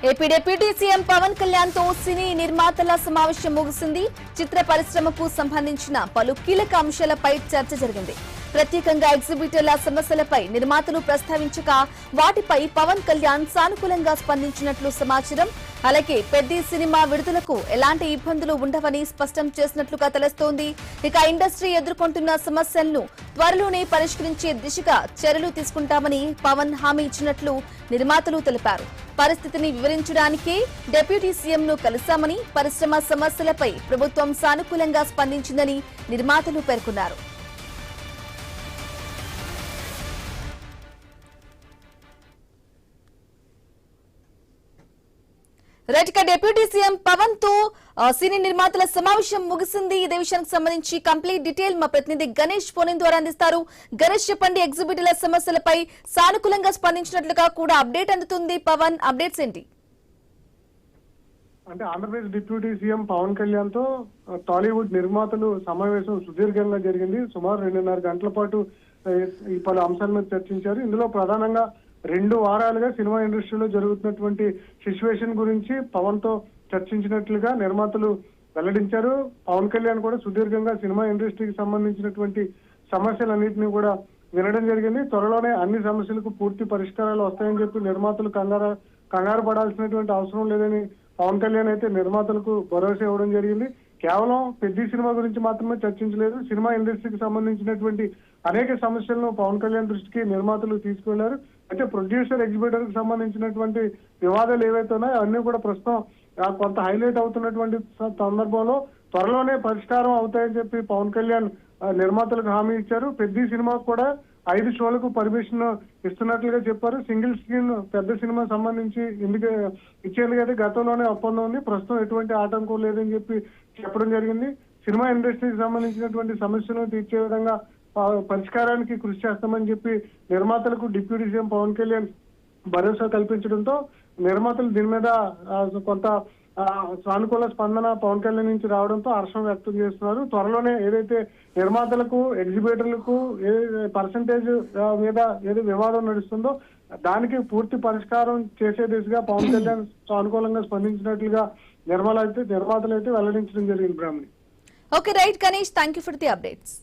AP deputy CM Pavan Kalyan తో cine నిర్మాతల సమావేశం ముగిసింది. చిత్ర పరిశ్రమకు సంబంధించిన పలు కీలక అంశాలపై చర్చ జరిగింది. ప్రత్యేకంగా ఎగ్జిబిటర్ల సమస్యలపై నిర్మాతలు ప్రస్తావించగా వాటిపై పవన్ కళ్యాణ్ సానుకూలంగా స్పందించినట్లు సమాచారం. అలాగే పెద్ద సినిమా విడుదలకు ఎలాంటి ఇబ్బందులు ఉండవని స్పష్టం చేసినట్లుగా తెలుస్తోంది. ఇక ఇండస్ట్రీ ఎదుర్కొంటున్న సమస్యలను త్వరలోనే పరిష్కరించే దిశగా చర్యలు తీసుకుంటామని పవన్ హామీ ఇచ్చినట్లు నిర్మాతలు తెలిపారు. పరిస్థితిని వివరించడానికే డిప్యూటీ సీఎంను కలిశామని, పరిశ్రమ సమస్యలపై ప్రభుత్వం సానుకూలంగా స్పందించిందని నిర్మాతలు పేర్కొన్నారు. రైట్గా డిప్యూటీ సీఎం పవన్ తో సినీ నిర్మాతల సమావేశం ముగిసింది. ఇదే విషయానికి సంబంధించి కంప్లీట్ డీటెయిల్ మా ప్రతినిధి గణేష్ ఫోన్ ద్వారా అందిస్తారు. గణేష్ చెప్పండి, ఎగ్జిబిటర్ల సమస్యలపై సానుకూలంగా స్పందించినట్లుగా కూడా అప్డేట్ అందుతుంది. పవన్ అప్డేట్స్ ఏంటి? అంటే ఆంధ్రప్రదేశ్ డిప్యూటీ సీఎం పవన్ కళ్యాణ్ తో టాలీవుడ్ నిర్మాతలు సమావేశం సుదీర్ఘంగా జరిగింది. సుమారు 2.5 గంటల పాటు ఈ పలు అంశాల మీద చర్చించారు. ఇందులో ప్రధానంగా 2 వారాలుగా సినిమా ఇండస్ట్రీలో జరుగుతున్నటువంటి సిచ్యువేషన్ గురించి పవన్ తో చర్చించినట్లుగా నిర్మాతలు వెల్లడించారు. పవన్ కళ్యాణ్ కూడా సుదీర్ఘంగా సినిమా ఇండస్ట్రీకి సంబంధించినటువంటి సమస్యలన్నింటినీ కూడా వినడం జరిగింది. త్వరలోనే అన్ని సమస్యలకు పూర్తి పరిష్కారాలు వస్తాయని చెప్పి నిర్మాతలు కంగారు పడాల్సినటువంటి అవసరం లేదని పవన్ కళ్యాణ్ అయితే నిర్మాతలకు భరోసా ఇవ్వడం జరిగింది. కేవలం పెద్ద సినిమా గురించి మాత్రమే చర్చించలేదు, సినిమా ఇండస్ట్రీకి సంబంధించినటువంటి అనేక సమస్యలను పవన్ కళ్యాణ్ దృష్టికి నిర్మాతలు తీసుకువెళ్లారు. అయితే ప్రొడ్యూసర్ ఎగ్జిబిటర్ కి సంబంధించినటువంటి వివాదాలు ఏవైతే ఉన్నాయో అన్ని కూడా ప్రస్తుతం కొంత హైలైట్ అవుతున్నటువంటి సందర్భంలో త్వరలోనే పరిష్కారం అవుతాయని చెప్పి పవన్ కళ్యాణ్ నిర్మాతలకు హామీ ఇచ్చారు. పెద్ద సినిమాకు కూడా 5 షోలకు పర్మిషన్ ఇస్తున్నట్లుగా చెప్పారు. సింగిల్ స్క్రీన్ పెద్ద సినిమా సంబంధించి ఇచ్చేందుకైతే గతంలోనే ఒప్పందం ఉంది, ప్రస్తుతం ఎటువంటి ఆటంకం లేదని చెప్పి చెప్పడం జరిగింది. సినిమా ఇండస్ట్రీకి సంబంధించినటువంటి సమస్యలను తీర్చే విధంగా పరిష్కారానికి కృషి చేస్తామని చెప్పి నిర్మాతలకు డిప్యూటీ సీఎం పవన్ కళ్యాణ్ భరోసా కల్పించడంతో నిర్మాతలు దీని మీద కొంత సానుకూల స్పందన పవన్ కళ్యాణ్ నుంచి రావడంతో హర్షం వ్యక్తం చేస్తున్నారు. త్వరలోనే ఏదైతే నిర్మాతలకు ఎగ్జిబిటర్లకు పర్సంటేజ్ మీద ఏదో వివాదం నడుస్తుందో దానికి పూర్తి పరిష్కారం చేసే దిశగా పవన్ కళ్యాణ్ సానుకూలంగా స్పందించినట్లుగా నిర్మాతలు అయితే వెల్లడించడం జరిగింది. Brahmani. Okay right Ganesh, thank you for the updates.